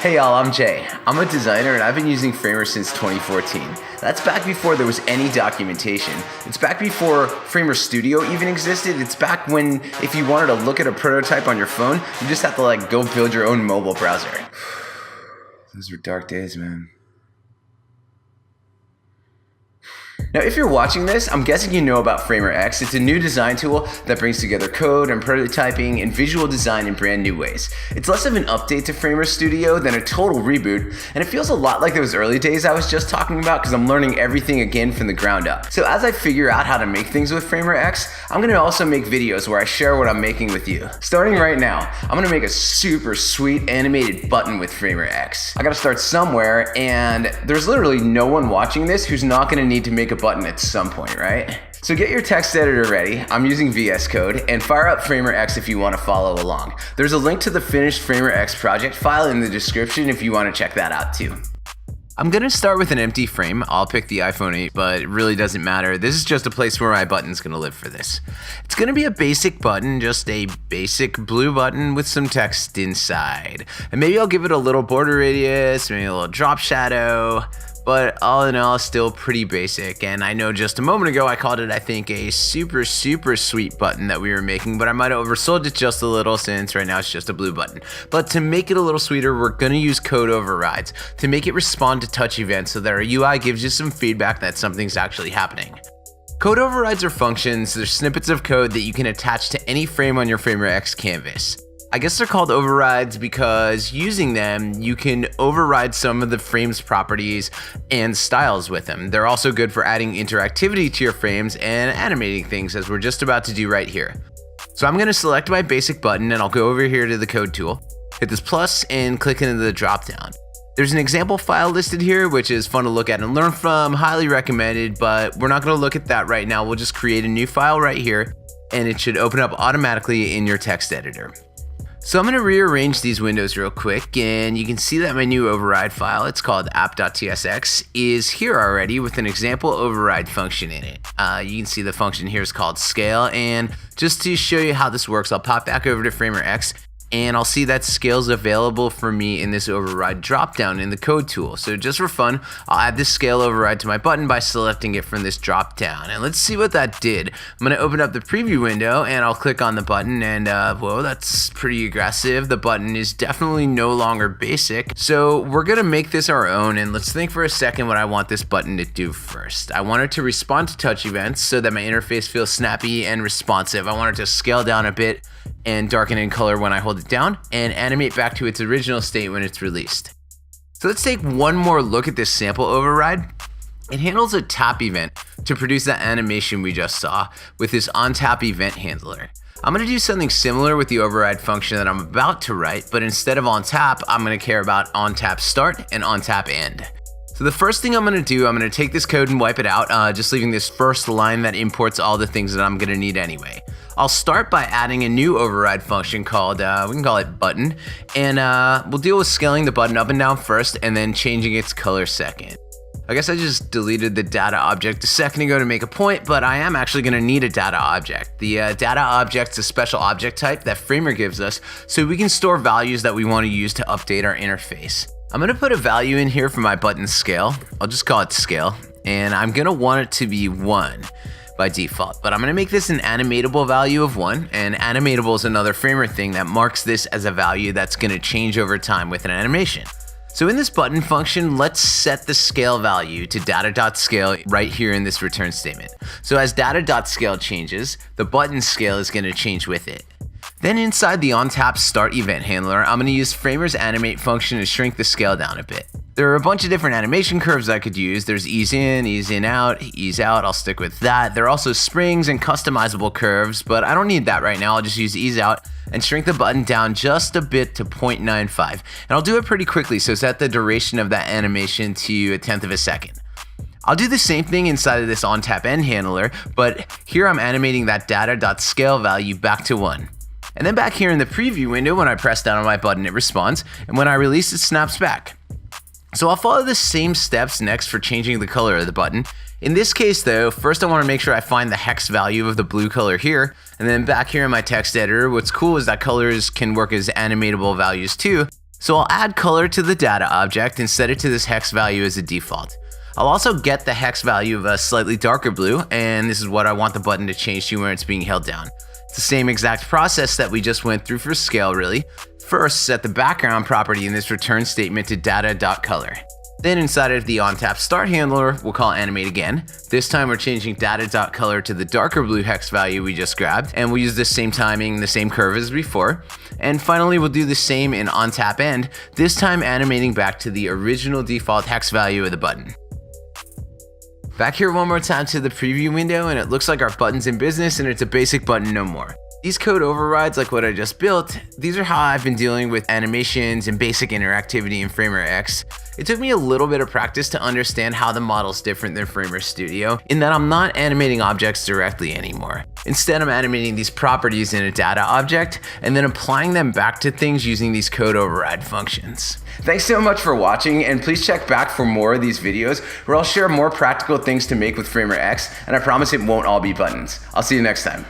Hey y'all, I'm Jay. I'm a designer and I've been using Framer since 2014. That's back before there was any documentation. It's back before Framer Studio even existed. It's back when if you wanted to look at a prototype on your phone, you just have to go build your own mobile browser. Those were dark days, man. Now, if you're watching this, I'm guessing you know about Framer X. It's a new design tool that brings together code and prototyping and visual design in brand new ways. It's less of an update to Framer Studio than a total reboot, and it feels a lot like those early days I was just talking about because I'm learning everything again from the ground up. So as I figure out how to make things with Framer X, I'm going to also make videos where I share what I'm making with you. Starting right now, I'm going to make a super sweet animated button with Framer X. I got to start somewhere, and there's literally no one watching this who's not going to need to make a button at some point, right? So get your text editor ready. I'm using VS Code, and fire up Framer X if you want to follow along. There's a link to the finished Framer X project file in the description if you want to check that out too. I'm gonna start with an empty frame. I'll pick the iPhone 8, but it really doesn't matter. This is just a place where my button's gonna live for this. It's gonna be a basic button, just a basic blue button with some text inside. And maybe I'll give it a little border radius, maybe a little drop shadow, but all in all, still pretty basic. And I know just a moment ago I called it, I think, a super sweet button that we were making, but I might have oversold it just a little since right now it's just a blue button. But to make it a little sweeter, we're gonna use code overrides to make it respond to touch events so that our UI gives you some feedback that something's actually happening. Code overrides are functions. They're snippets of code that you can attach to any frame on your Framer X canvas. I guess they're called overrides because using them, you can override some of the frame's properties and styles with them. They're also good for adding interactivity to your frames and animating things, as we're just about to do right here. So I'm gonna select my basic button and I'll go over here to the code tool, hit this plus and click into the drop down. There's an example file listed here, which is fun to look at and learn from, highly recommended, but we're not gonna look at that right now. We'll just create a new file right here and it should open up automatically in your text editor. So I'm going to rearrange these windows real quick, and you can see that my new override file, it's called app.tsx, is here already with an example override function in it. You can see the function here is called scale, and just to show you how this works, I'll pop back over to Framer X, and I'll see that scale's available for me in this override dropdown in the code tool. So just for fun, I'll add this scale override to my button by selecting it from this dropdown. And let's see what that did. I'm gonna open up the preview window and I'll click on the button and whoa, that's pretty aggressive. The button is definitely no longer basic. So we're gonna make this our own, and let's think for a second what I want this button to do first. I want it to respond to touch events so that my interface feels snappy and responsive. I want it to scale down a bit and darken in color when I hold it down, and animate back to its original state when it's released. So let's take one more look at this sample override. It handles a tap event to produce that animation we just saw with this on-tap event handler. I'm gonna do something similar with the override function that I'm about to write, but instead of on tap, I'm gonna care about on tap start and on tap end. So the first thing I'm gonna do, I'm gonna take this code and wipe it out, just leaving this first line that imports all the things that I'm gonna need anyway. I'll start by adding a new override function called, we can call it button, and we'll deal with scaling the button up and down first and then changing its color second. I guess I just deleted the data object a second ago to make a point, but I am actually gonna need a data object. The data object's a special object type that Framer gives us so we can store values that we wanna use to update our interface. I'm gonna put a value in here for my button scale. I'll just call it scale, and I'm gonna want it to be 1 by default, but I'm gonna make this an animatable value of 1, and animatable is another Framer thing that marks this as a value that's gonna change over time with an animation. So in this button function, let's set the scale value to data.scale right here in this return statement. So as data.scale changes, the button scale is gonna change with it. Then inside the on-tap start event handler, I'm gonna use Framer's animate function to shrink the scale down a bit. There are a bunch of different animation curves I could use. There's ease in, out, ease out. I'll stick with that. There are also springs and customizable curves, but I don't need that right now. I'll just use ease out and shrink the button down just a bit to 0.95. And I'll do it pretty quickly, so set the duration of that animation to 1/10 of a second. I'll do the same thing inside of this on-tap end handler, but here I'm animating that data.scale value back to 1. And then back here in the preview window, when I press down on my button, it responds, and when I release, it snaps back. So I'll follow the same steps next for changing the color of the button. In this case though, first I want to make sure I find the hex value of the blue color here, and then back here in my text editor, what's cool is that colors can work as animatable values too. So I'll add color to the data object and set it to this hex value as a default. I'll also get the hex value of a slightly darker blue, and this is what I want the button to change to when it's being held down. It's the same exact process that we just went through for scale really. First, set the background property in this return statement to data.color. Then inside of the OnTap start handler, we'll call animate again. This time we're changing data.color to the darker blue hex value we just grabbed, and we'll use the same timing, the same curve as before. And finally, we'll do the same in OnTap end, this time animating back to the original default hex value of the button. Back here one more time to the preview window, and it looks like our button's in business and it's a basic button no more. These code overrides, like what I just built, these are how I've been dealing with animations and basic interactivity in Framer X. It took me a little bit of practice to understand how the model's different than Framer Studio, in that I'm not animating objects directly anymore. Instead, I'm animating these properties in a data object and then applying them back to things using these code override functions. Thanks so much for watching, and please check back for more of these videos where I'll share more practical things to make with Framer X, and I promise it won't all be buttons. I'll see you next time.